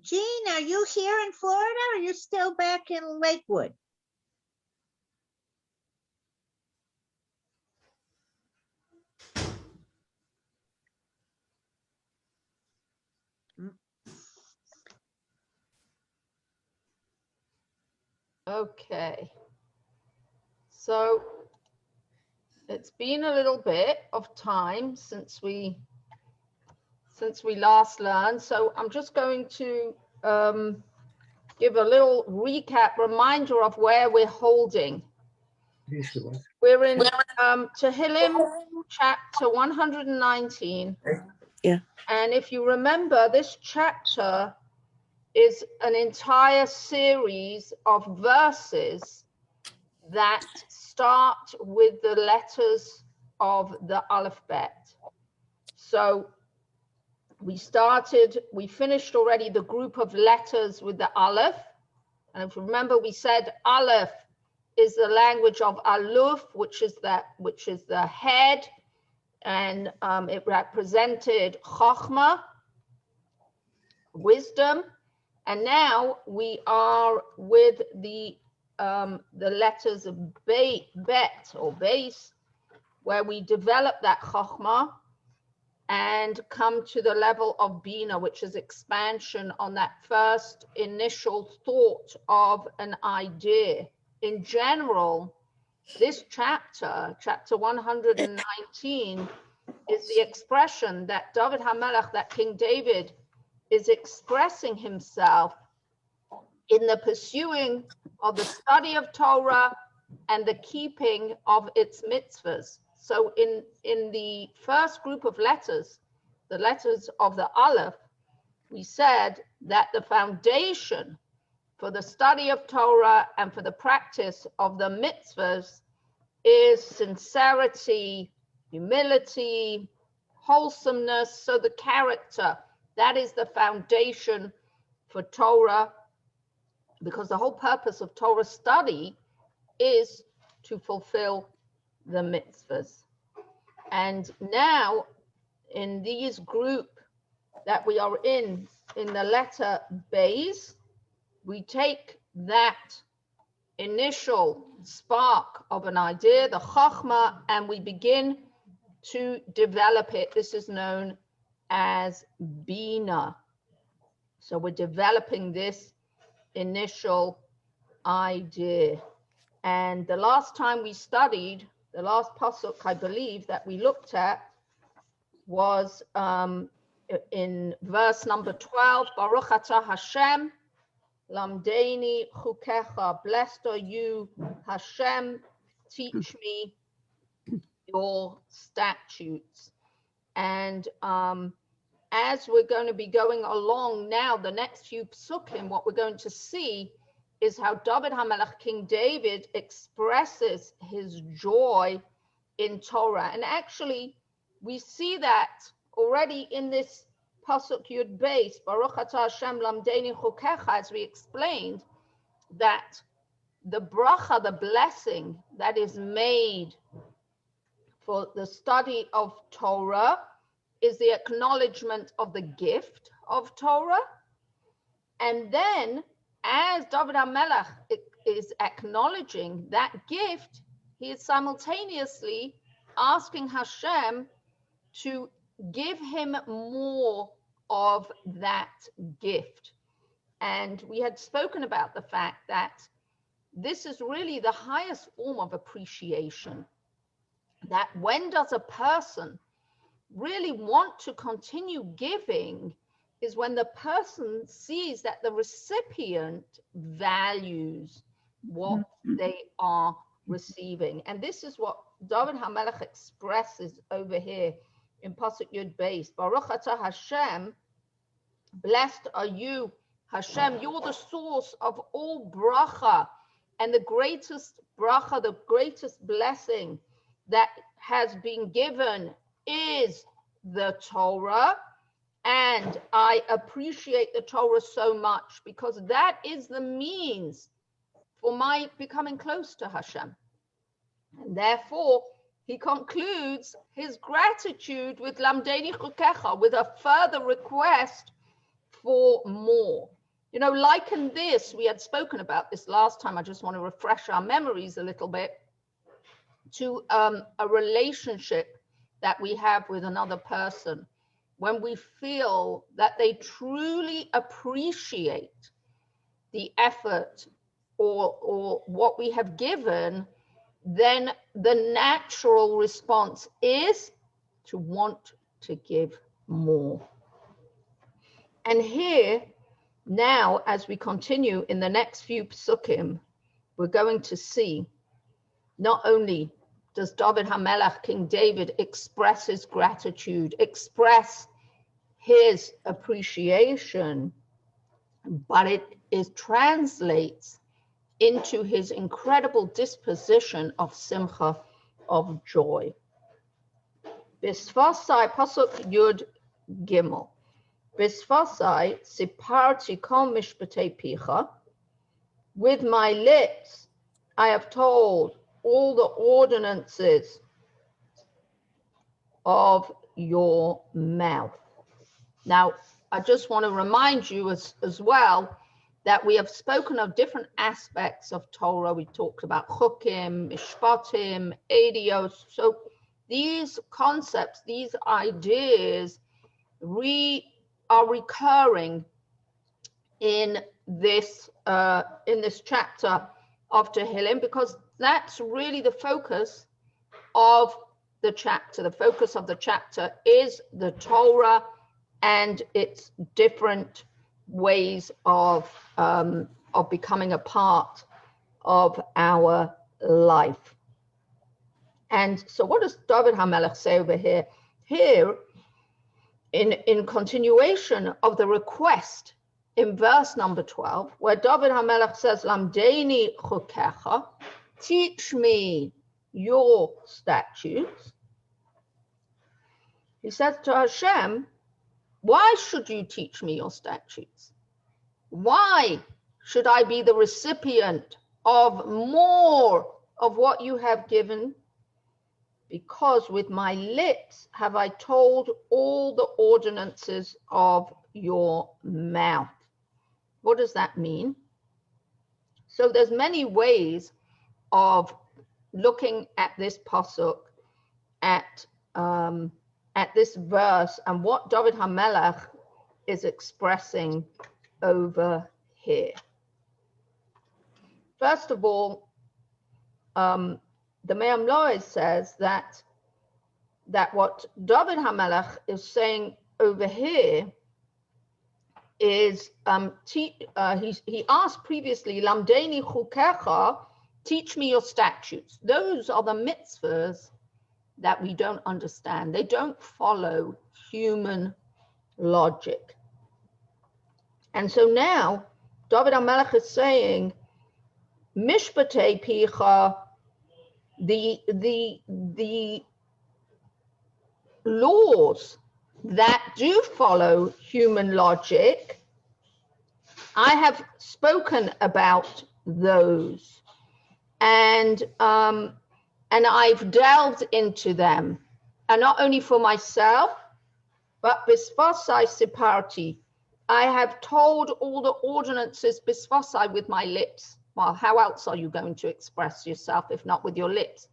Jean, are you here in Florida or are you still back in Lakewood? Okay. So it's been a little bit of time since we last learned. So I'm just going to give a little recap, reminder of where we're holding. We're in Tehillim chapter 119. Yeah. And if you remember, this chapter is an entire series of verses that start with the letters of the alphabet. So we finished already the group of letters with the Aleph. And if you remember, we said Aleph is the language of Aluf, which is the head, and it represented Chochmah, wisdom. And now we are with the letters of Bet or Beis, where we develop that Chochmah and come to the level of Bina, which is expansion on that first initial thought of an idea. In general, this chapter 119, is the expression that David HaMelech, that King David, is expressing himself in the pursuing of the study of Torah and the keeping of its mitzvahs. So in the first group of letters, the letters of the Aleph, we said that the foundation for the study of Torah and for the practice of the mitzvahs is sincerity, humility, wholesomeness. So the character, that is the foundation for Torah, because the whole purpose of Torah study is to fulfill the mitzvahs. And now in these group that we are in the letter Beis, we take that initial spark of an idea, the Chochmah, and we begin to develop it. This is known as Bina. So we're developing this initial idea. And the last time we studied, the last pasuk, I believe, that we looked at was in verse number 12, Baruch atah Hashem, lamdeini chukecha. Blessed are you, Hashem, teach me your statutes. And as we're going to be going along now, the next few psukim, what we're going to see is how David HaMelech, King David, expresses his joy in Torah. And actually, we see that already in this pasuk Yud Beis, Baruch atah Hashem lamdeini chukecha, as we explained, that the bracha, the blessing that is made for the study of Torah, is the acknowledgement of the gift of Torah. And then, as David HaMelech is acknowledging that gift, he is simultaneously asking Hashem to give him more of that gift. And we had spoken about the fact that this is really the highest form of appreciation. That when does a person really want to continue giving is when the person sees that the recipient values what they are receiving. And this is what David HaMelech expresses over here in Pasuk Yud Beis. Baruch atah Hashem, blessed are you, Hashem, you're the source of all bracha, and the greatest bracha, the greatest blessing that has been given is the Torah. And I appreciate the Torah so much because that is the means for my becoming close to Hashem. And therefore, he concludes his gratitude with Lamdeini Chukecha, with a further request for more. You know, liken this, we had spoken about this last time, I just want to refresh our memories a little bit, to a relationship that we have with another person. When we feel that they truly appreciate the effort or what we have given, then the natural response is to want to give more. And here, now, as we continue in the next few psukim, we're going to see not only does David HaMelech, King David, express his gratitude, express his appreciation, but it translates into his incredible disposition of simcha, of joy. Bisfasai, pasuk yud gimel. Bisfasai siparti kol mishpatei picha. With my lips, I have told all the ordinances of your mouth. Now, I just want to remind you as well that we have spoken of different aspects of Torah. We talked about chukim, mishpatim, edios. So these concepts, these ideas are recurring in this chapter of Tehillim, because that's really the focus of the chapter. The focus of the chapter is the Torah and its different ways of becoming a part of our life. And so what does David HaMelech say over here? Here, in continuation of the request in verse number 12, where David HaMelech says, Lamdeini chukecha, teach me your statutes. He says to Hashem, why should you teach me your statutes? Why should I be the recipient of more of what you have given? Because with my lips have I told all the ordinances of your mouth. What does that mean? So there's many ways of looking at this pasuk, at this verse, and what David HaMelech is expressing over here. First of all, the Me'am Lo'ez says that what David HaMelech is saying over here is he asked previously, Lamdeini chukecha, teach me your statutes. Those are the mitzvahs that we don't understand. They don't follow human logic. And so now David HaMelech is saying, Mishpatei picha, the laws that do follow human logic, I have spoken about those, and I've delved into them, and not only for myself, but bisfasai siparti, I have told all the ordinances bisfasai with my lips. Well, how else are you going to express yourself if not with your lips?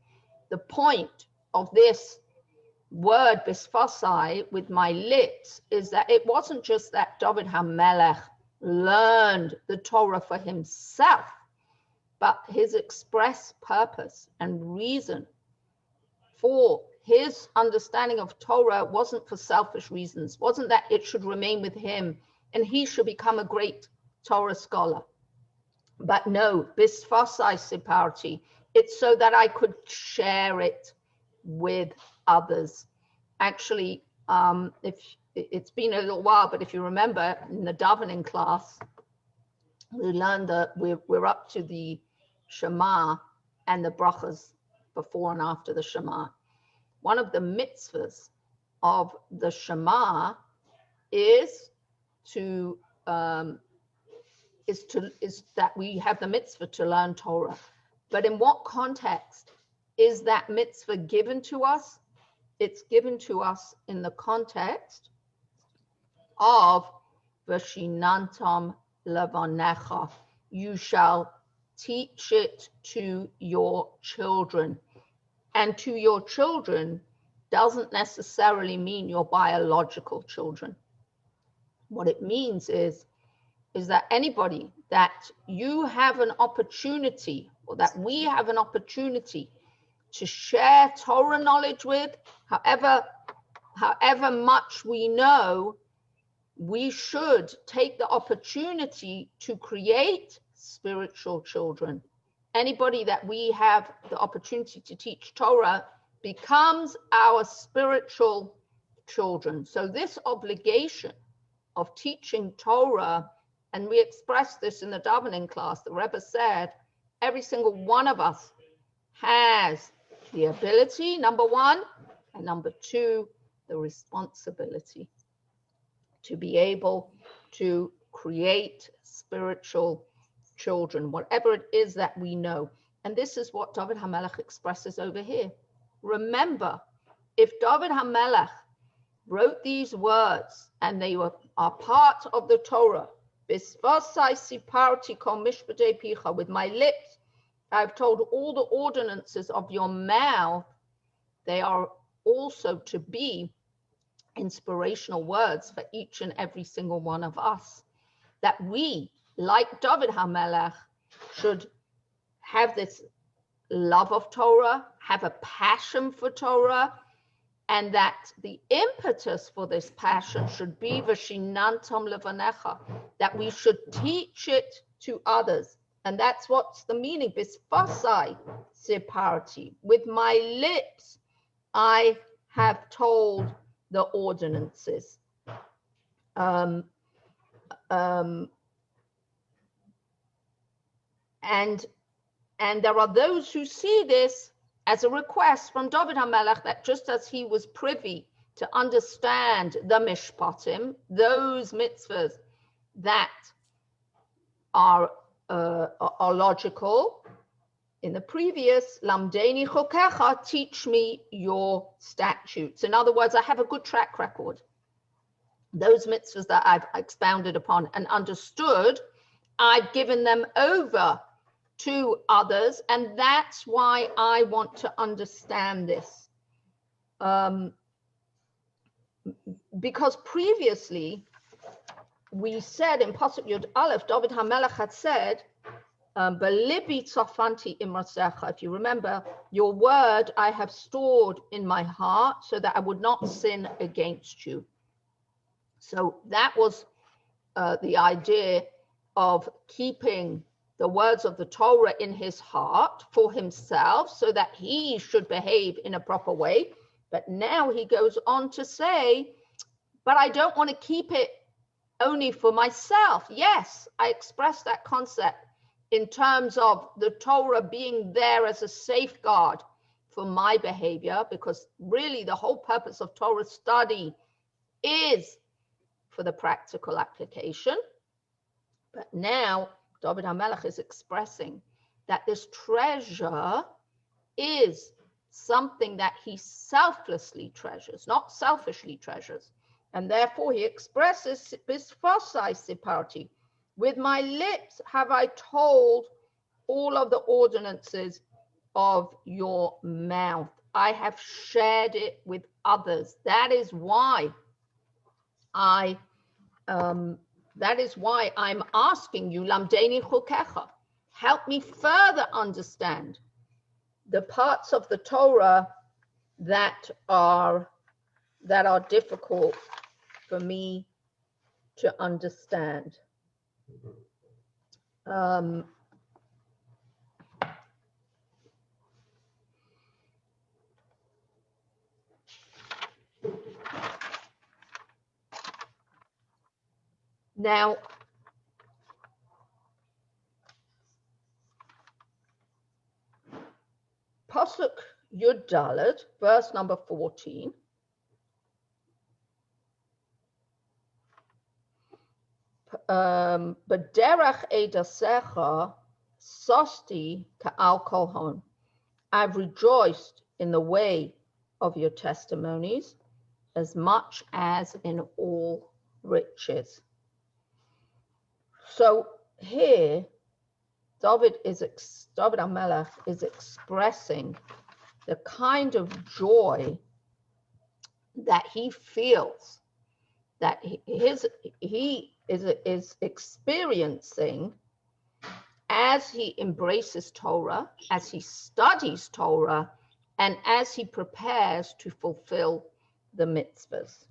The point of this word bisfasai, with my lips, is that it wasn't just that David HaMelech learned the Torah for himself, but his express purpose and reason for his understanding of Torah wasn't for selfish reasons, wasn't that it should remain with him and he should become a great Torah scholar. But no, bisfasai siparti, it's so that I could share it with others. Actually, if it's been a little while, but if you remember in the davening class, we learned that we're up to the Shema and the brachas before and after the Shema. One of the mitzvahs of the Shema is that we have the mitzvah to learn Torah. But in what context is that mitzvah given to us? It's given to us in the context of v'shinantam levanecha. You shall teach it to your children. And to your children doesn't necessarily mean your biological children. What it means is that anybody that you have an opportunity, or that we have an opportunity to share Torah knowledge with, however much we know, we should take the opportunity to create spiritual children. Anybody that we have the opportunity to teach Torah becomes our spiritual children. So this obligation of teaching Torah, and we expressed this in the davening class, the Rebbe said, every single one of us has the ability, number one, and number two, the responsibility to be able to create spiritual children, whatever it is that we know. And this is what David HaMelech expresses over here. Remember, if David HaMelech wrote these words and they are part of the Torah, with my lips I've told all the ordinances of your mouth, they are also to be inspirational words for each and every single one of us, that we, like David HaMelech, should have this love of Torah, have a passion for Torah, and that the impetus for this passion should be v'shinantam levanecha, that we should teach it to others. And that's what's the meaning, bisfasai siparti. With my lips, I have told the ordinances. And there are those who see this as a request from David HaMelech, that just as he was privy to understand the mishpatim, those mitzvahs that are logical, in the previous, lamdeni chokecha, teach me your statutes. In other words, I have a good track record. Those mitzvahs that I've expounded upon and understood, I've given them over to others, and that's why I want to understand this. Because previously, we said in Pasuk Yud Aleph, David HaMelech had said, "Belibi tzafanti imrasecha." If you remember, your word I have stored in my heart so that I would not sin against you. So that was the idea of keeping the words of the Torah in his heart for himself so that he should behave in a proper way. But now he goes on to say, but I don't want to keep it only for myself. Yes, I express that concept in terms of the Torah being there as a safeguard for my behavior, because really the whole purpose of Torah study is for the practical application. But now David HaMelech is expressing that this treasure is something that he selflessly treasures, not selfishly treasures. And therefore he expresses bisfasai siparti. With my lips have I told all of the ordinances of your mouth. I have shared it with others. That is why I'm asking you, lamdeni chokecha, help me further understand the parts of the Torah that are difficult for me to understand. Now, Pasuk Yud Dalet, verse number 14. B'derech edasecha sosti ka'al kolhon. I've rejoiced in the way of your testimonies as much as in all riches. So here, David HaMelech is expressing the kind of joy that he feels, that he is experiencing as he embraces Torah, as he studies Torah, and as he prepares to fulfill the mitzvahs.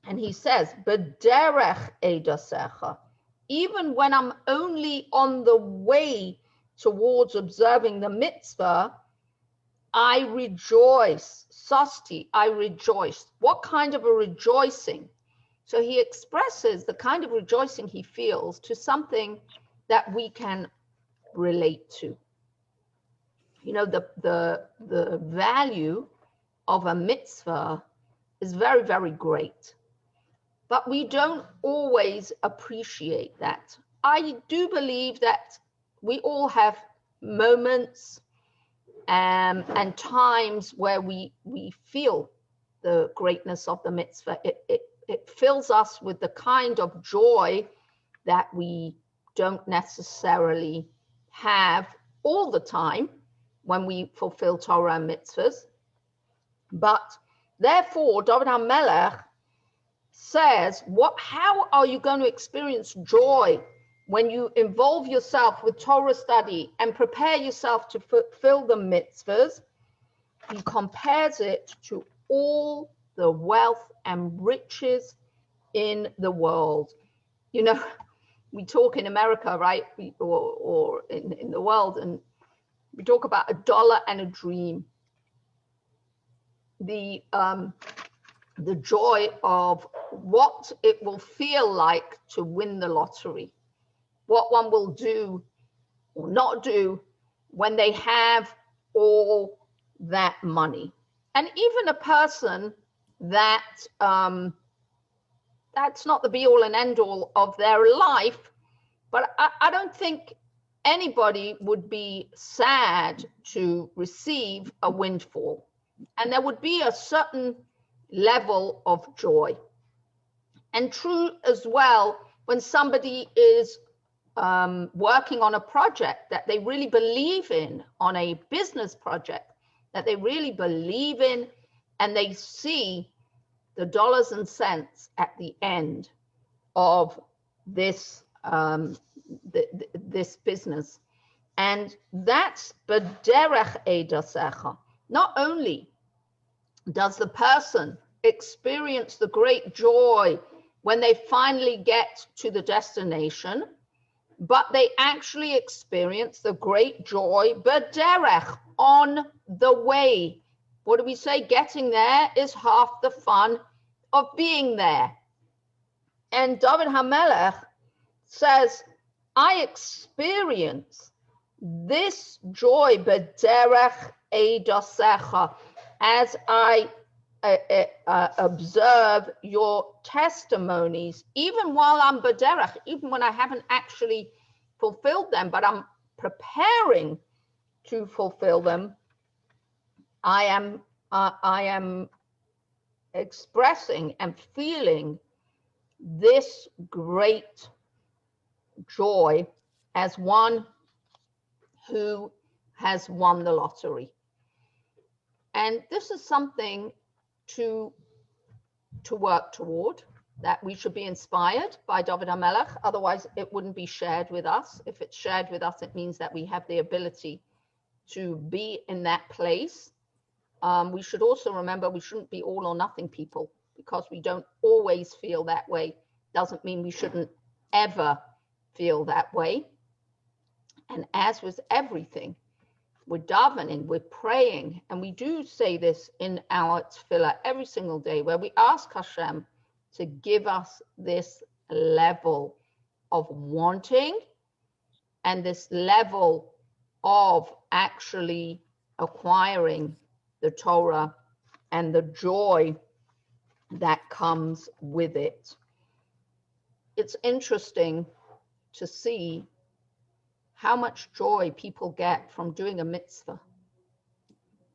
And he says, "B'derech eidasecha," even when I'm only on the way towards observing the mitzvah, I rejoice. Sasti, I rejoice. What kind of a rejoicing? So he expresses the kind of rejoicing he feels to something that we can relate to. You know, the value of a mitzvah is very, very great, but we don't always appreciate that. I do believe that we all have moments and times where we feel the greatness of the mitzvah. It fills us with the kind of joy that we don't necessarily have all the time when we fulfill Torah and mitzvahs. But therefore, David HaMelech says, how are you going to experience joy when you involve yourself with Torah study and prepare yourself to fulfill the mitzvahs? He compares it to all the wealth and riches in the world. You know, we talk in America, right, or in the world, and we talk about $1 and a dream. The joy of what it will feel like to win the lottery, what one will do or not do when they have all that money. And even a person that that's not the be all and end all of their life, but I don't think anybody would be sad to receive a windfall. And there would be a certain level of joy. And true as well, when somebody is working on a project that they really believe in, on a business project that they really believe in, and they see the dollars and cents at the end of this this business. And that's b'derech eidasecha. Not only does the person experience the great joy when they finally get to the destination, but they actually experience the great joy b'derech, on the way. What do we say? Getting there is half the fun of being there. And David HaMelech says, I experience this joy b'derech eidasecha, as I observe your testimonies, even while I'm b'derech, even when I haven't actually fulfilled them, but I'm preparing to fulfill them. I am expressing and feeling this great joy as one who has won the lottery. And this is something to work toward, that we should be inspired by David HaMelech. Otherwise, it wouldn't be shared with us. If it's shared with us, it means that we have the ability to be in that place. We should also remember we shouldn't be all or nothing people, because we don't always feel that way. Doesn't mean we shouldn't ever feel that way. And as with everything, we're davening, we're praying, and we do say this in our tefillah every single day, where we ask Hashem to give us this level of wanting and this level of actually acquiring the Torah and the joy that comes with it. It's interesting to see how much joy people get from doing a mitzvah.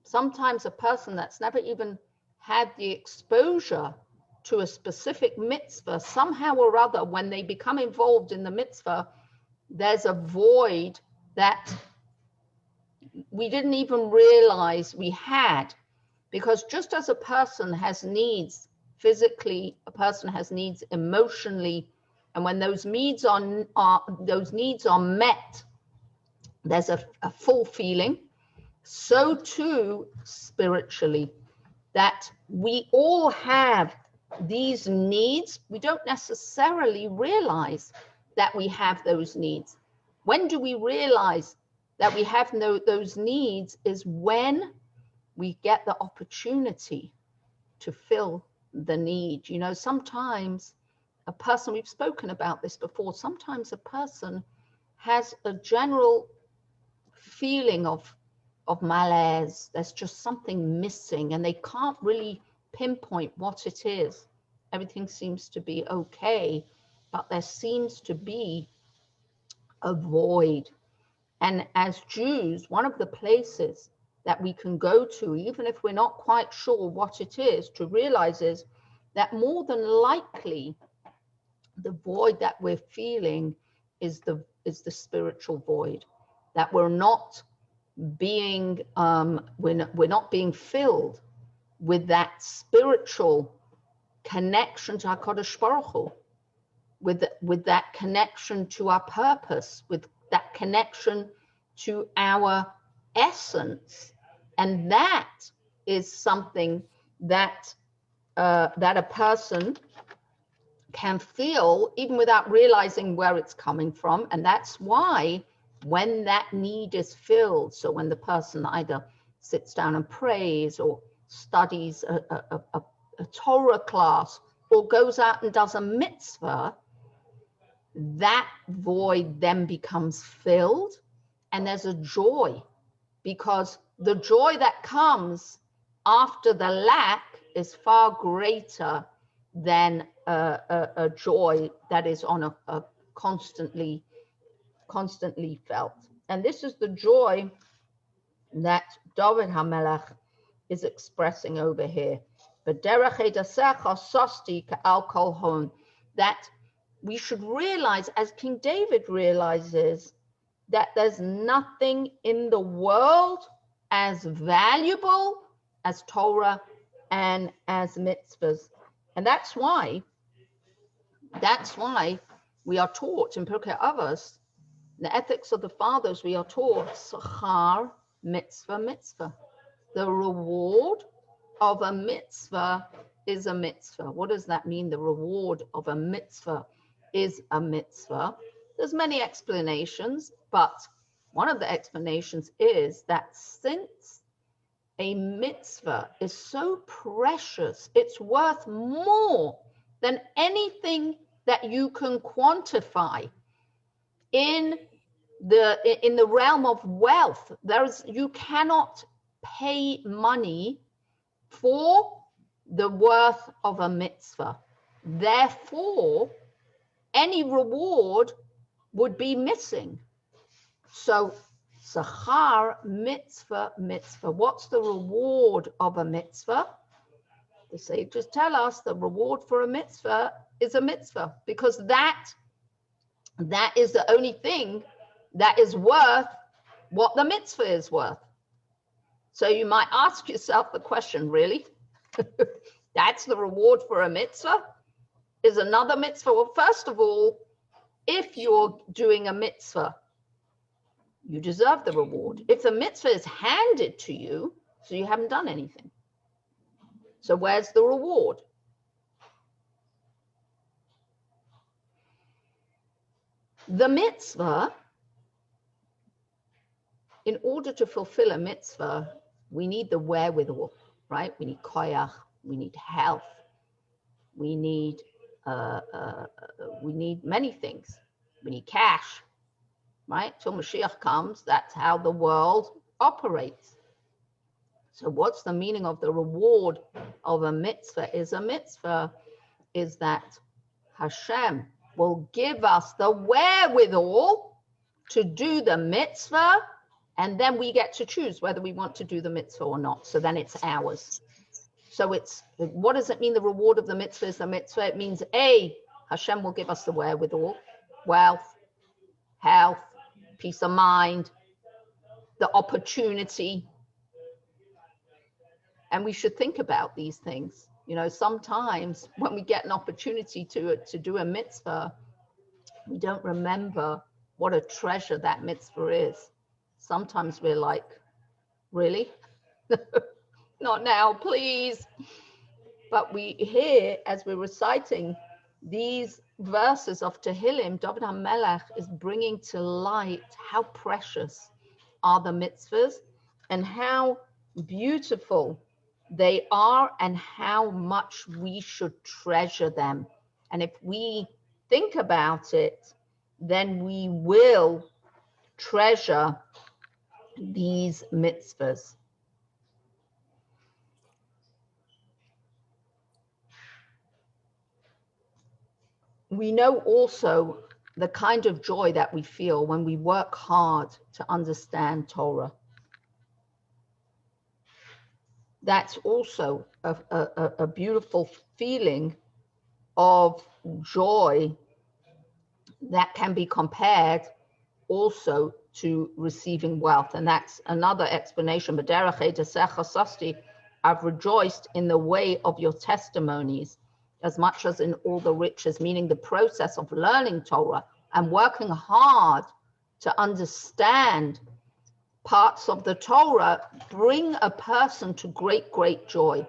Sometimes a person that's never even had the exposure to a specific mitzvah, somehow or other, when they become involved in the mitzvah, there's a void that we didn't even realize we had. Because just as a person has needs physically, a person has needs emotionally, and when those needs are met, there's a full feeling. So too spiritually, that we all have these needs. We don't necessarily realize that we have those needs. When do we realize that we have those needs? Is when we get the opportunity to fill the need. You know, sometimes a person, we've spoken about this before, sometimes a person has a general feeling of malaise. There's just something missing and they can't really pinpoint what it is. Everything seems to be okay, but there seems to be a void. And as Jews, one of the places that we can go to, even if we're not quite sure what it is, to realize is that more than likely the void that we're feeling is the spiritual void, that we're not being we're not being filled with that spiritual connection to HaKadosh Baruch Hu, with that connection to our purpose, with that connection to our essence. And that is something that that a person can feel even without realizing where it's coming from. And that's why when that need is filled, so when the person either sits down and prays or studies a Torah class or goes out and does a mitzvah, that void then becomes filled, and there's a joy, because the joy that comes after the lack is far greater than a joy that is on a constantly felt. And this is the joy that David HaMelech is expressing over here. That we should realize, as King David realizes, that there's nothing in the world as valuable as Torah and as mitzvahs. And that's why we are taught in Pirkei Avos, the ethics of the fathers, we are taught Sachar mitzvah mitzvah. The reward of a mitzvah is a mitzvah. What does that mean? The reward of a mitzvah is a mitzvah. There's many explanations, but one of the explanations is that since a mitzvah is so precious, it's worth more than anything that you can quantify. In the realm of wealth, you cannot pay money for the worth of a mitzvah. Therefore, any reward would be missing. So, Sachar mitzvah mitzvah. What's the reward of a mitzvah? The sages tell us the reward for a mitzvah is a mitzvah, because that is the only thing that is worth what the mitzvah is worth. So you might ask yourself the question, really? That's the reward for a mitzvah? Is another mitzvah? Well, first of all, if you're doing a mitzvah, you deserve the reward. If the mitzvah is handed to you, so you haven't done anything. So where's the reward? The mitzvah, in order to fulfill a mitzvah, we need the wherewithal, right? We need koyach, we need health, we need many things. We need cash, right? Till Mashiach comes, that's how the world operates. So what's the meaning of the reward of a mitzvah? Is that Hashem will give us the wherewithal to do the mitzvah, and then we get to choose whether we want to do the mitzvah or not. So then it's ours. So what does it mean, the reward of the mitzvah is the mitzvah? It means Hashem will give us the wherewithal, wealth, health, peace of mind, the opportunity. And we should think about these things. Sometimes when we get an opportunity to do a mitzvah, we don't remember what a treasure that mitzvah is. Sometimes we're like, really? Not now, please. But we hear, as we're reciting these verses of Tehillim, David HaMelech is bringing to light how precious are the mitzvahs and how beautiful they are and how much we should treasure them. And if we think about it, then we will treasure these mitzvahs. We know also the kind of joy that we feel when we work hard to understand Torah. That's also a beautiful feeling of joy that can be compared also to receiving wealth. And that's another explanation. I've rejoiced in the way of your testimonies as much as in all the riches, meaning the process of learning Torah and working hard to understand parts of the Torah bring a person to great, great joy.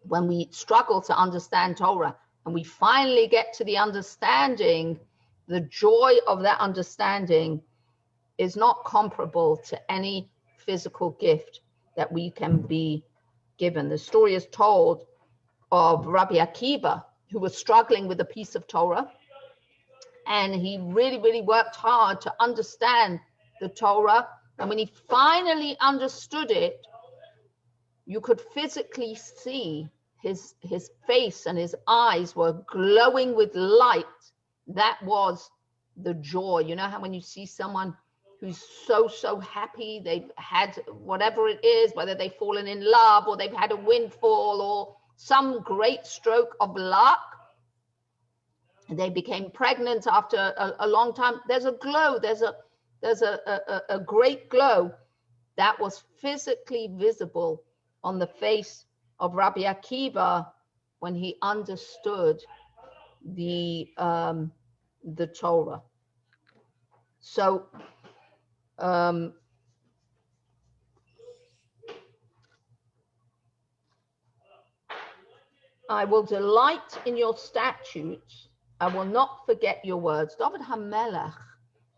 When we struggle to understand Torah and we finally get to the understanding, the joy of that understanding is not comparable to any physical gift that we can be given. The story is told of Rabbi Akiva, who was struggling with a piece of Torah, and he really, really worked hard to understand the Torah. And when he finally understood it, you could physically see his face and his eyes were glowing with light. That was the joy. You know how when you see someone who's so happy, they've had whatever it is, whether they've fallen in love or they've had a windfall or some great stroke of luck, they became pregnant after a long time. There's a glow, there's a great glow that was physically visible on the face of Rabbi Akiva when he understood the Torah. So I will delight in your statutes. I will not forget your words. David HaMelech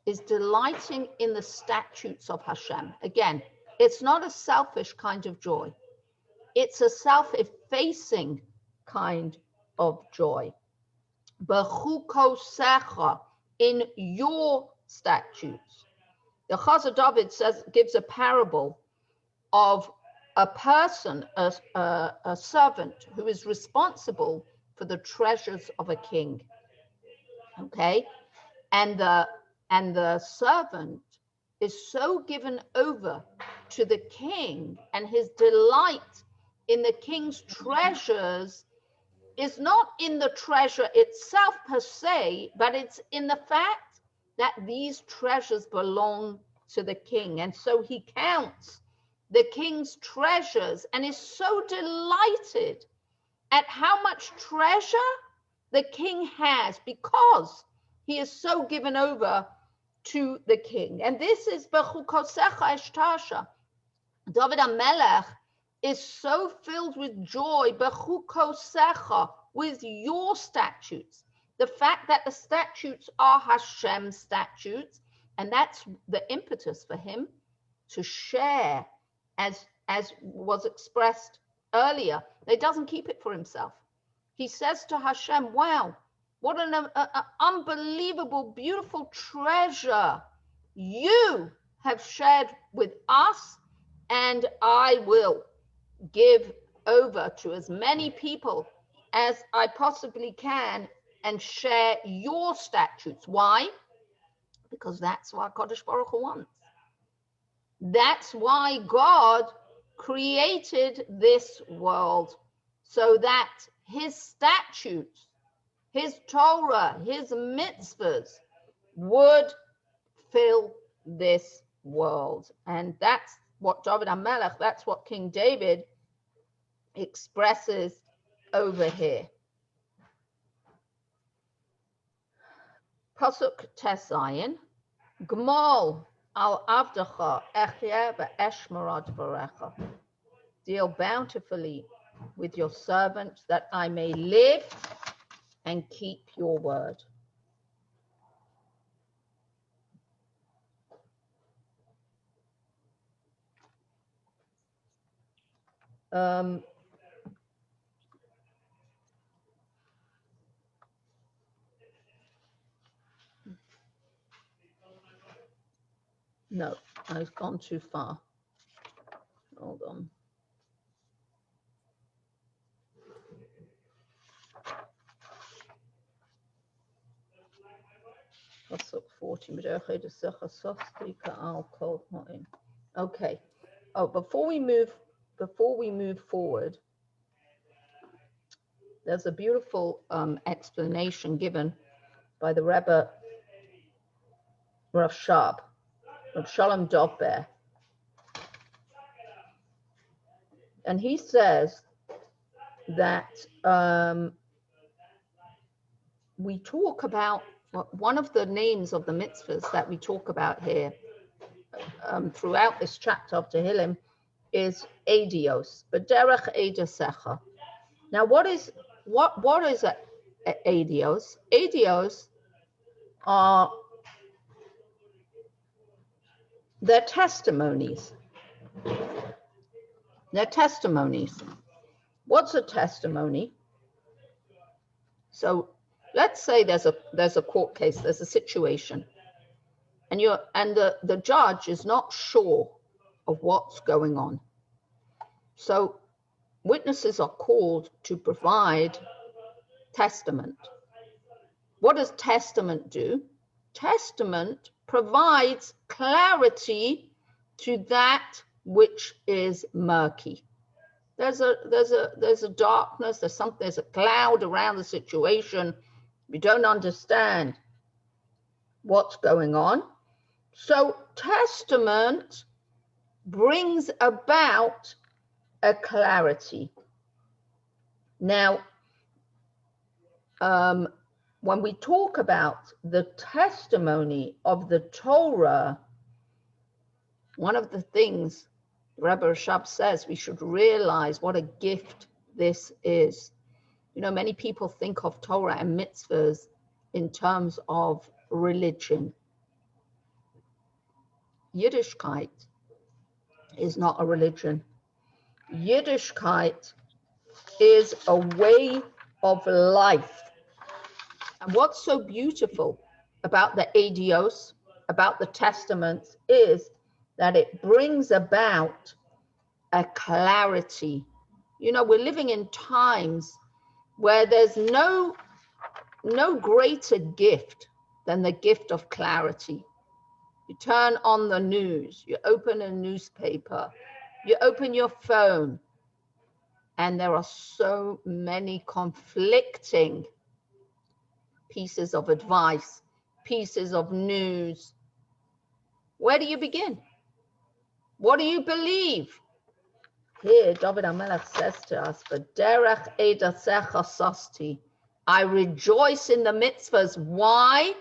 is delighting in the statutes of Hashem. Again, it's not a selfish kind of joy. It's a self-effacing kind of joy. B'chukosecha, in your statutes. The Chazar David gives a parable of a person, a servant who is responsible for the treasures of a king. Okay, and the servant is so given over to the king, and his delight in the king's treasures is not in the treasure itself per se, but it's in the fact that these treasures belong to the king. And so he counts the king's treasures and is so delighted at how much treasure the king has because he is so given over to the king. And this is B'chukosecha eshtasha. David HaMelech is so filled with joy, B'chukosecha, with your statutes. The fact that the statutes are Hashem's statutes, and that's the impetus for him to share, as was expressed earlier. He doesn't keep it for himself. He says to Hashem, wow, what an unbelievable, beautiful treasure you have shared with us, and I will give over to as many people as I possibly can and share your statutes. Why? Because that's what Kodesh Baruch Hu wants. That's why God created this world so that his statutes, his Torah, his mitzvahs would fill this world. And that's what David HaMelech, that's what King David expresses over here. Pasuk Tesayin, Gmol al avdecha echye ve'eshmara dvarecha. Deal bountifully with your servant that I may live and keep your word. No, I've gone too far. Hold on. Pasuk 40. Okay. Oh, before we move forward, there's a beautiful explanation given by the Rebbe Rav Shalom Dovber. And he says that we talk about one of the names of the mitzvahs that we talk about here throughout this chapter of Tehillim is Adios, B'derech Eidasecha. Now, what is Adios? Adios are their testimonies. They're testimonies. What's a testimony? So let's say there's a court case, there's a situation, and the judge is not sure of what's going on. So witnesses are called to provide testament. What does testament do? Testament provides clarity to that which is murky. There's a darkness, there's a cloud around the situation. We don't understand what's going on. So testament brings about a clarity. Now, when we talk about the testimony of the Torah, one of the things Rebbe Rashab says we should realize what a gift this is. You know, many people think of Torah and mitzvahs in terms of religion. Yiddishkeit is not a religion. Yiddishkeit is a way of life. And what's so beautiful about the adios, about the testaments, is that it brings about a clarity. You know, we're living in times where there's no greater gift than the gift of clarity. You turn on the news, you open a newspaper, you open your phone, and there are so many conflicting pieces of advice, pieces of news. Where do you begin? What do you believe? Here, David HaMelech says to us, "V'derech eidasecha sasti." I rejoice in the mitzvahs. Why?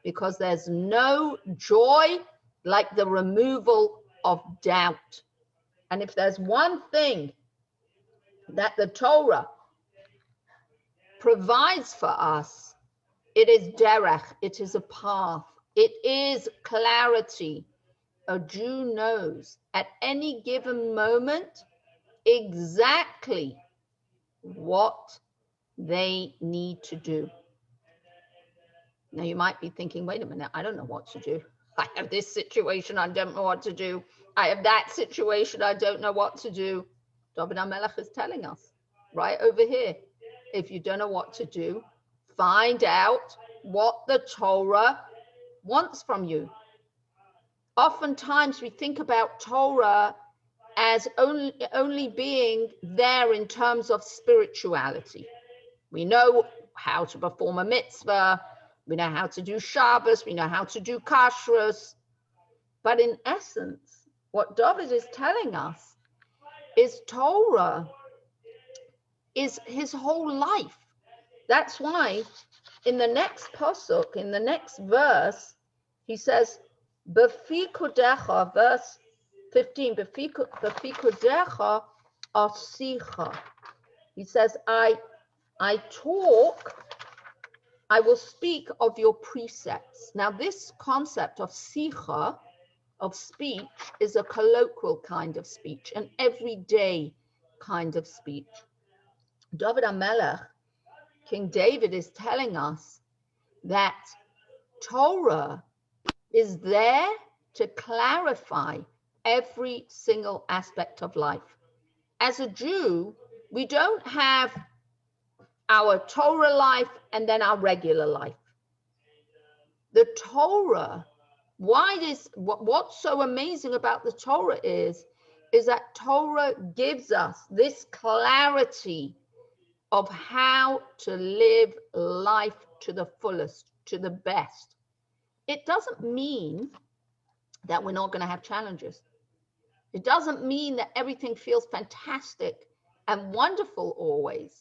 Because there's no joy like the removal of doubt. And if there's one thing that the Torah provides for us, it is derech, it is a path, it is clarity. A Jew knows at any given moment exactly what they need to do. Now you might be thinking, wait a minute, I don't know what to do. I have this situation, I don't know what to do. I have that situation, I don't know what to do. David HaMelech is telling us right over here, if you don't know what to do, find out what the Torah wants from you. Oftentimes we think about Torah as only being there in terms of spirituality. We know how to perform a mitzvah, we know how to do Shabbos, we know how to do kashrus, but in essence, what David is telling us is Torah is his whole life. That's why in the next pasuk, in the next verse, he says, B'fi kodecha, verse 15, B'fi kodecha asicha. He says, I will speak of your precepts. Now, this concept of sicha, of speech, is a colloquial kind of speech, an everyday kind of speech. David HaMelech, King David, is telling us that Torah is there to clarify every single aspect of life. As a Jew, we don't have our Torah life and then our regular life. The Torah, what's so amazing about the Torah is that Torah gives us this clarity of how to live life to the fullest, to the best. It doesn't mean that we're not going to have challenges. It doesn't mean that everything feels fantastic and wonderful always.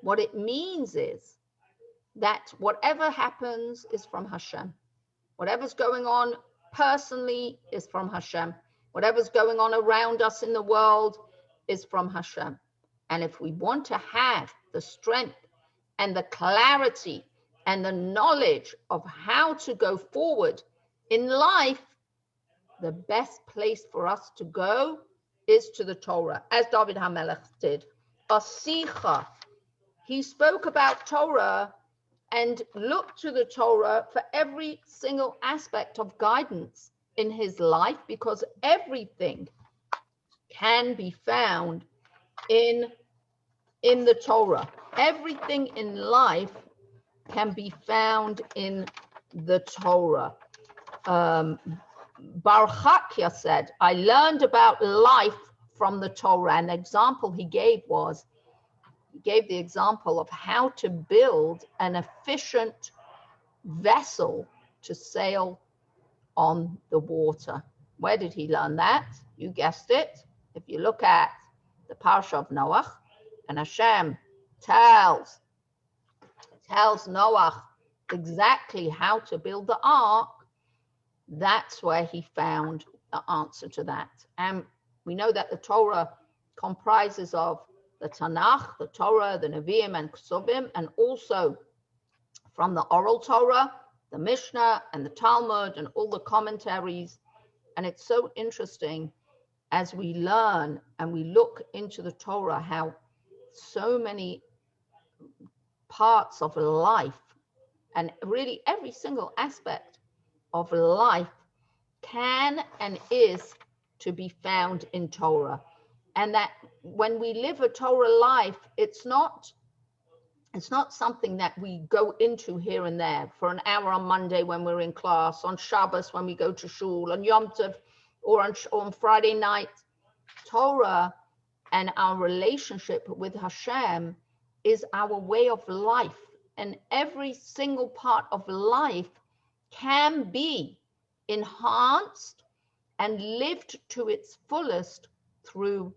What it means is that whatever happens is from Hashem. Whatever's going on personally is from Hashem. Whatever's going on around us in the world is from Hashem. And if we want to have the strength and the clarity and the knowledge of how to go forward in life, the best place for us to go is to the Torah, as David HaMelech did. Asicha. He spoke about Torah and looked to the Torah for every single aspect of guidance in his life, because everything can be found in the Torah. Everything in life can be found in the Torah. Baruch Hakia said, I learned about life from the Torah. An example he gave the example of how to build an efficient vessel to sail on the water. Where did he learn that? You guessed it. If you look at the Parsha of Noach, and Hashem tells Noach exactly how to build the ark, that's where he found the answer to that. And we know that the Torah comprises of the Tanakh, the Torah, the Nevi'im and Ksubim, and also from the oral Torah, the Mishnah and the Talmud and all the commentaries. And it's so interesting as we learn and we look into the Torah, how so many parts of life and really every single aspect of life can and is to be found in Torah. And that when we live a Torah life, it's not something that we go into here and there for an hour on Monday when we're in class, on Shabbos when we go to shul, on Yom Tov, or on Friday night. Torah and our relationship with Hashem is our way of life. And every single part of life can be enhanced and lived to its fullest through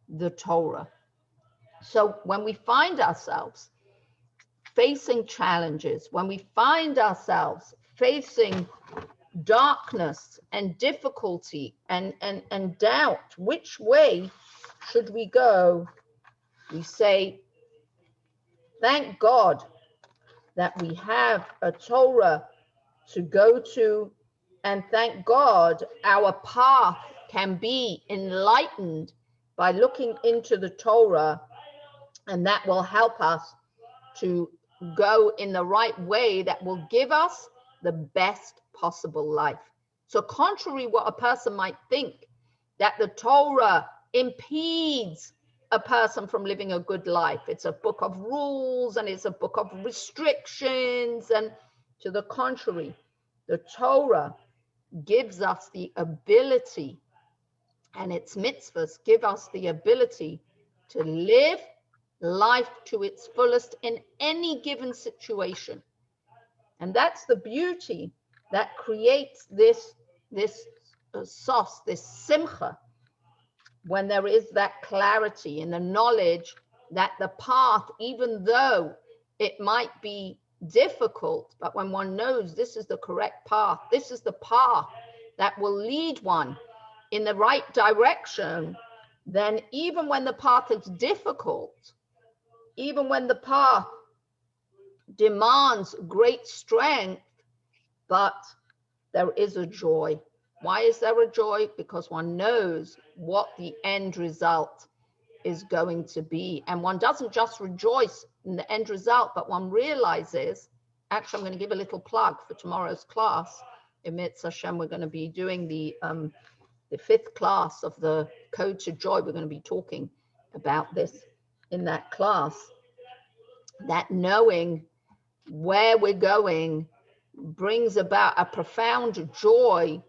the Torah. So when we find ourselves facing challenges, when we find ourselves facing darkness and difficulty and doubt, which way should we go? We say, thank God that we have a Torah to go to, and thank God our path can be enlightened by looking into the Torah, and that will help us to go in the right way that will give us the best possible life. So contrary what a person might think, that the Torah impedes a person from living a good life. It's a book of rules and it's a book of restrictions, and to the contrary, the Torah gives us the ability and its mitzvahs give us the ability to live life to its fullest in any given situation. And that's the beauty that creates this sauce, this simcha, when there is that clarity in the knowledge that the path, even though it might be difficult, but when one knows this is the correct path, this is the path that will lead one in the right direction, then even when the path is difficult, even when the path demands great strength, but there is a joy. Why is there a joy? Because one knows what the end result is going to be. And one doesn't just rejoice in the end result, but one realizes, actually, I'm going to give a little plug for tomorrow's class. In Mitzvah Hashem, we're going to be doing the 5th class of the Code to Joy. We're going to be talking about this in that class, that knowing where we're going brings about a profound joy,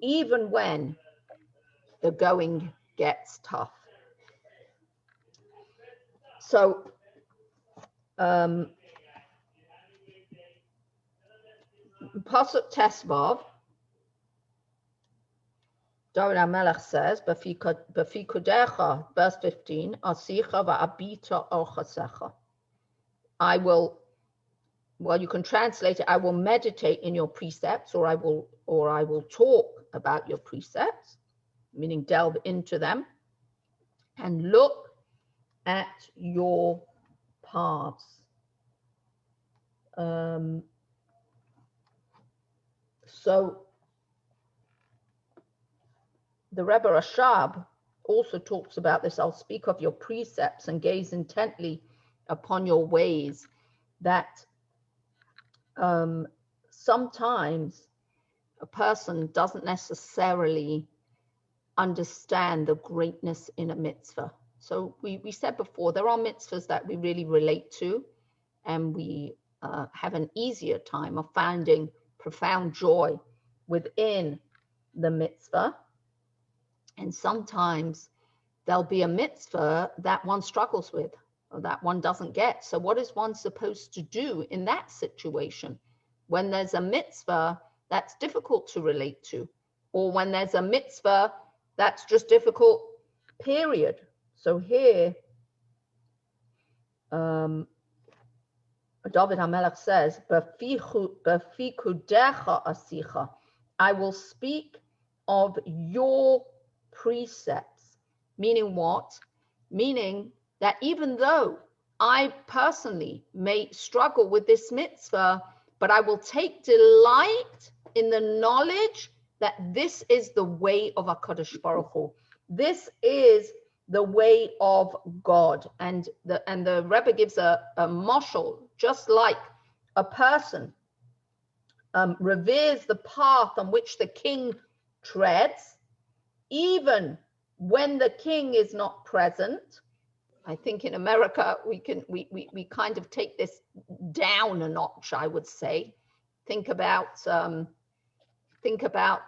even when the going gets tough. So, Pasuk Tesvav, David HaMelech says, B'fi kodecha, verse 15, Asicha va'abita orchasecha. I will, well, you can translate it, I will meditate in your precepts, or I will talk about your precepts, meaning delve into them, and look at your paths. So the Rebbe Rashab also talks about this. I'll speak of your precepts and gaze intently upon your ways. That sometimes a person doesn't necessarily understand the greatness in a mitzvah. So we said before, there are mitzvahs that we really relate to, and we have an easier time of finding profound joy within the mitzvah. And sometimes there'll be a mitzvah that one struggles with, or that one doesn't get. So what is one supposed to do in that situation? When there's a mitzvah that's difficult to relate to, or when there's a mitzvah that's just difficult, period. So here, David HaMelech says, "B'fi kudecha asicha," I will speak of your precepts. Meaning what? Meaning that even though I personally may struggle with this mitzvah, but I will take delight in the knowledge that this is the way of HaKadosh Baruch Hu. This is the way of God. And the Rebbe gives a mashal, just like a person reveres the path on which the king treads, even when the king is not present. I think in America we kind of take this down a notch, I would say. Think about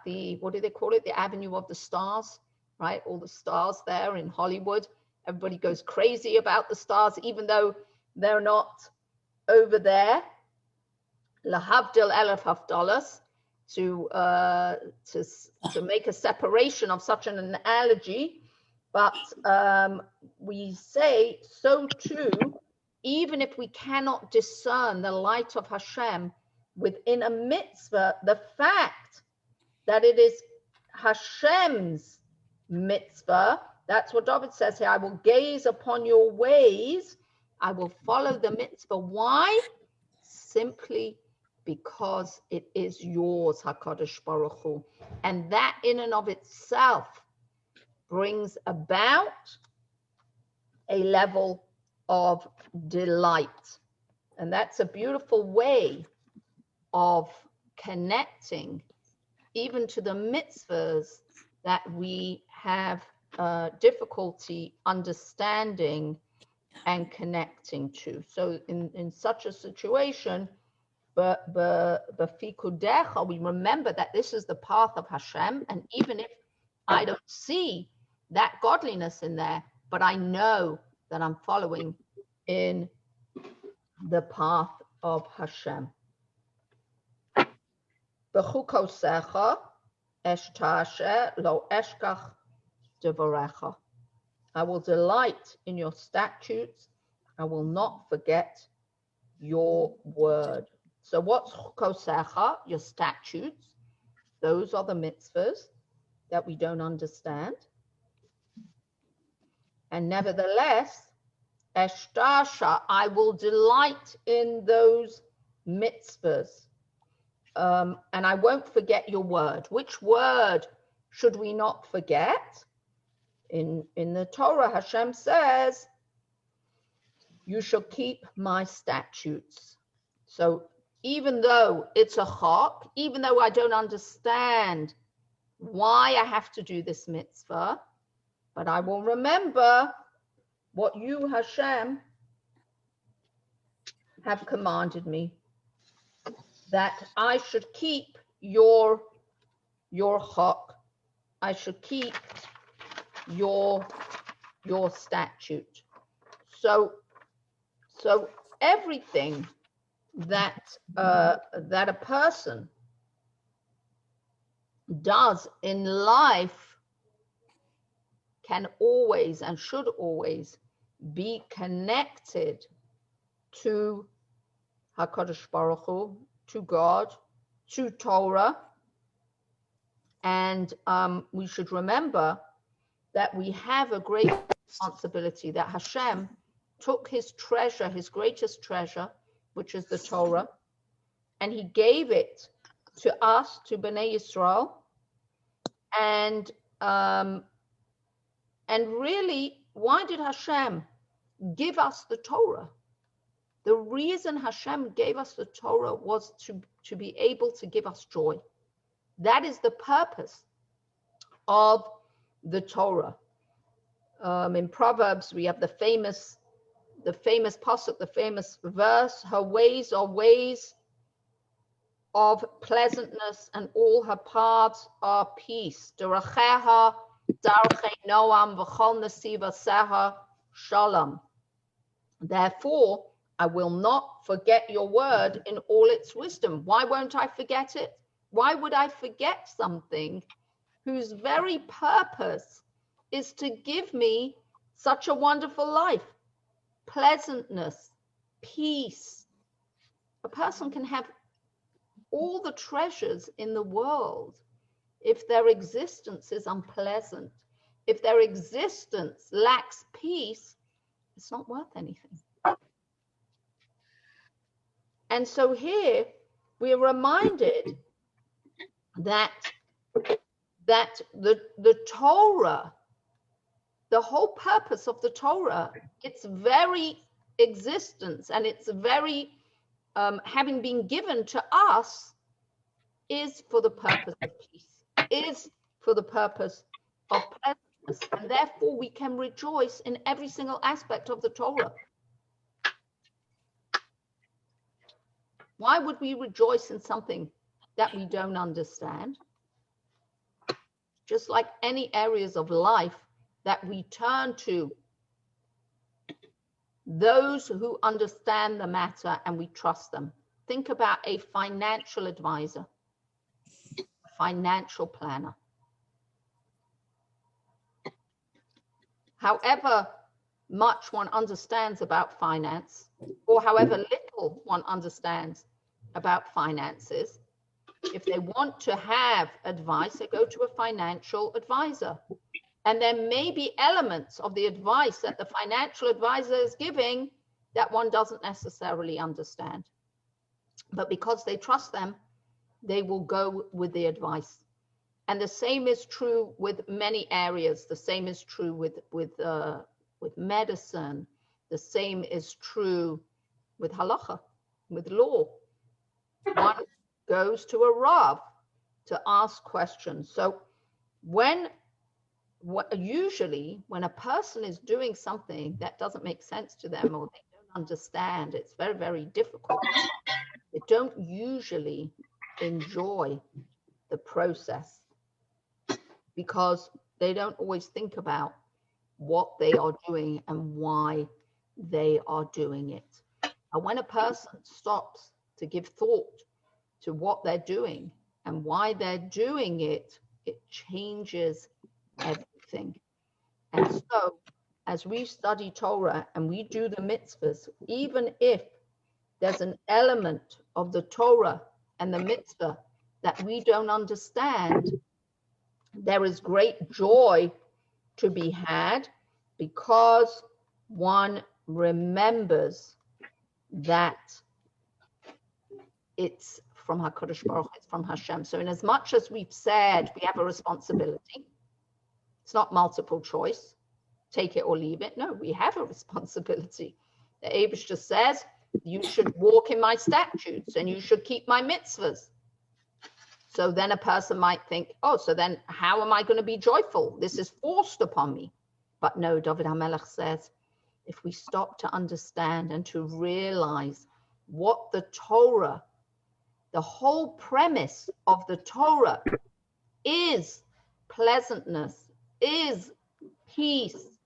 the, what do they call it? The Avenue of the Stars, right? All the stars there in Hollywood. Everybody goes crazy about the stars, even though they're not over there. Lahavdil elef havdalas, to make a separation of such an analogy. But we say so too, even if we cannot discern the light of Hashem within a mitzvah, the fact that it is Hashem's mitzvah, that's what David says here, I will gaze upon your ways, I will follow the mitzvah. Why? Simply because it is yours, HaKadosh Baruch Hu. And that in and of itself brings about a level of delight. And that's a beautiful way of connecting even to the mitzvahs that we have difficulty understanding and connecting to. So in such a situation, we remember that this is the path of Hashem, and even if I don't see that godliness in there, but I know that I'm following in the path of Hashem. B'chukosecha eshtashe lo eshkach devarecha. I will delight in your statutes. I will not forget your word. So what's chukosecha? Your statutes. Those are the mitzvahs that we don't understand. And nevertheless, eshtasha, I will delight in those mitzvahs. And I won't forget your word. Which word should we not forget? In the Torah, Hashem says, you shall keep my statutes. So even though it's a chok, even though I don't understand why I have to do this mitzvah, but I will remember what you, Hashem, have commanded me, that I should keep your chok. I should keep your statute. So everything that a person does in life can always and should always be connected to HaKadosh Baruch Hu, to God, to Torah. And we should remember that we have a great responsibility, that Hashem took his treasure, his greatest treasure, which is the Torah, and he gave it to us, to Bnei Yisrael. And really, why did Hashem give us the Torah? The reason Hashem gave us the Torah was to be able to give us joy. That is the purpose of the Torah. In Proverbs, we have the famous pasuk, the famous verse, her ways are ways of pleasantness, and all her paths are peace. Deracheha darchei noam v'chol nesivaseha shalom. Therefore, I will not forget your word in all its wisdom. Why won't I forget it? Why would I forget something whose very purpose is to give me such a wonderful life? Pleasantness, peace. A person can have all the treasures in the world. If their existence is unpleasant, if their existence lacks peace, it's not worth anything. And so here we are reminded that the Torah, the whole purpose of the Torah, its very existence and its very having been given to us is for the purpose of peace, is for the purpose of pleasantness, and therefore we can rejoice in every single aspect of the Torah. Why would we rejoice in something that we don't understand? Just like any areas of life that we turn to those who understand the matter and we trust them. Think about a financial advisor, a financial planner. However much one understands about finance, or however little one understands about finances, if they want to have advice, they go to a financial advisor. And there may be elements of the advice that the financial advisor is giving that one doesn't necessarily understand. But because they trust them, they will go with the advice. And the same is true with many areas. The same is true with medicine. The same is true with halacha, with law. One goes to a Rav to ask questions. So usually when a person is doing something that doesn't make sense to them, or they don't understand, it's very, very difficult. They don't usually enjoy the process, because they don't always think about what they are doing and why they are doing it. And when a person stops to give thought to what they're doing and why they're doing it, it changes everything. And so, as we study Torah and we do the mitzvahs, even if there's an element of the Torah and the mitzvah that we don't understand, there is great joy to be had because one remembers that it's from HaKadosh Baruch Hu, it's from Hashem. So in as much as we've said we have a responsibility, it's not multiple choice, take it or leave it. No, we have a responsibility. The Eibush just says, you should walk in my statutes and you should keep my mitzvahs. So then a person might think, oh, so then how am I going to be joyful? This is forced upon me. But no, David HaMelech says, if we stop to understand and to realize what the Torah, the whole premise of the Torah is pleasantness, is peace,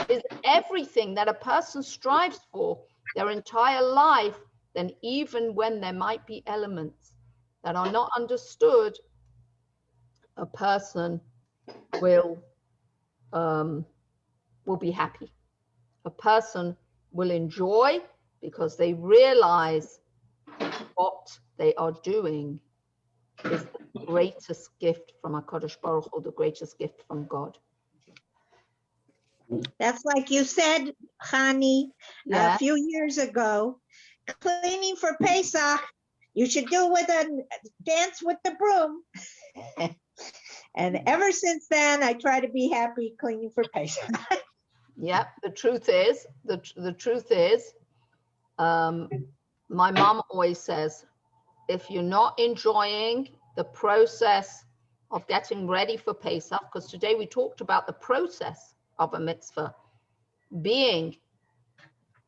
is everything that a person strives for their entire life, then even when there might be elements that are not understood, a person will be happy. A person will enjoy because they realize what they are doing is the greatest gift from HaKadosh Baruch Hu, the greatest gift from God. That's like you said, Hani, Yeah. a few years ago, cleaning for Pesach, you should do with a dance with the broom. And ever since then, I try to be happy cleaning for Pesach. Yeah, the truth is, my mom always says, if you're not enjoying the process of getting ready for Pesach, because today we talked about the process of a mitzvah being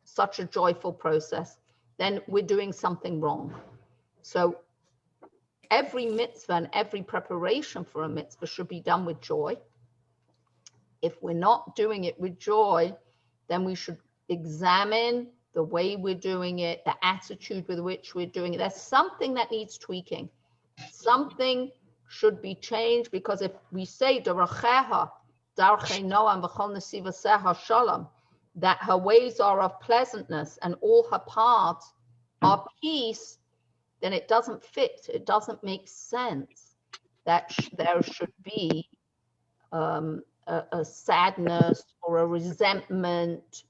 such a joyful process, then we're doing something wrong. So every mitzvah and every preparation for a mitzvah should be done with joy. If we're not doing it with joy, then we should examine the way we're doing it, the attitude with which we're doing it. There's something that needs tweaking. Something should be changed, because if we say Daracheha, Darchei Noam v'chol nesivaseha shalom, that her ways are of pleasantness and all her paths are peace, then it doesn't fit. It doesn't make sense that there should be a sadness or a resentment.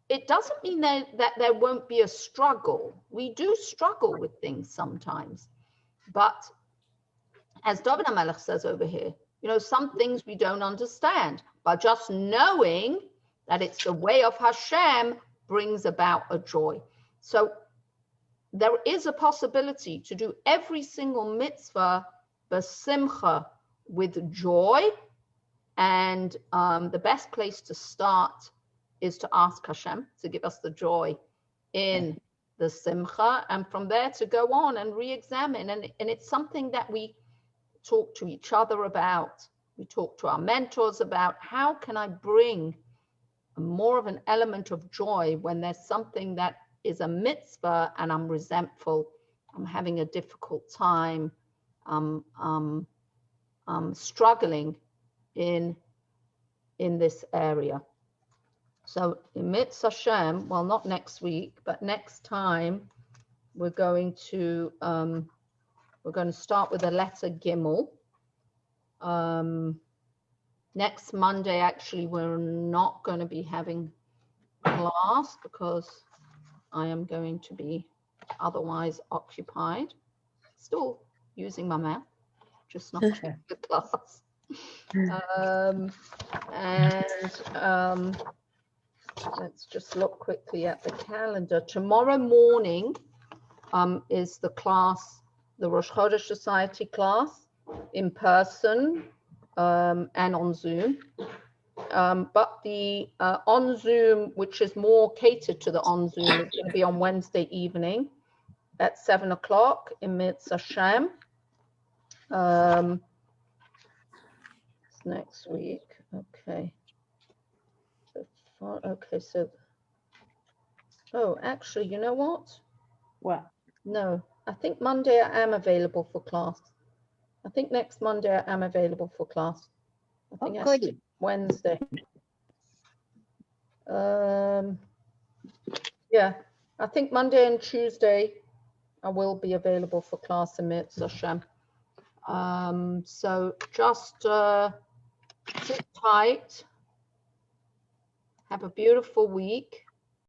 It doesn't mean that there won't be a struggle. We do struggle with things sometimes. But as David HaMelech says over here, some things we don't understand. But just knowing that it's the way of Hashem brings about a joy. So there is a possibility to do every single mitzvah b'simcha, with joy. And the best place to start is to ask Hashem to give us the joy in the simcha, and from there to go on and re-examine. And it's something that we talk to each other about. We talk to our mentors about, how can I bring more of an element of joy when there's something that is a mitzvah and I'm resentful, I'm having a difficult time, I'm struggling in this area. So in Mitzvah Hashem, well, not next week, but next time, we're going to start with the letter Gimel. Next Monday, actually, we're not going to be having class because I am going to be otherwise occupied. Still using my mouth, just not the class. Let's just look quickly at the calendar. Tomorrow morning is the class, the Rosh Chodesh Society class, in person and on Zoom. But the on Zoom, which is more catered to the on Zoom, is going to be on Wednesday evening at 7 o'clock in Mitzvah Hashem. next week. Okay. Okay, so, oh, actually, you know what? What? No, I think Monday I am available for class. I think next Monday I am available for class. I think Oh, goody. Wednesday. Yeah, I think Monday and Tuesday I will be available for class in Mitzvah Hashem. So just sit tight. Have a beautiful week.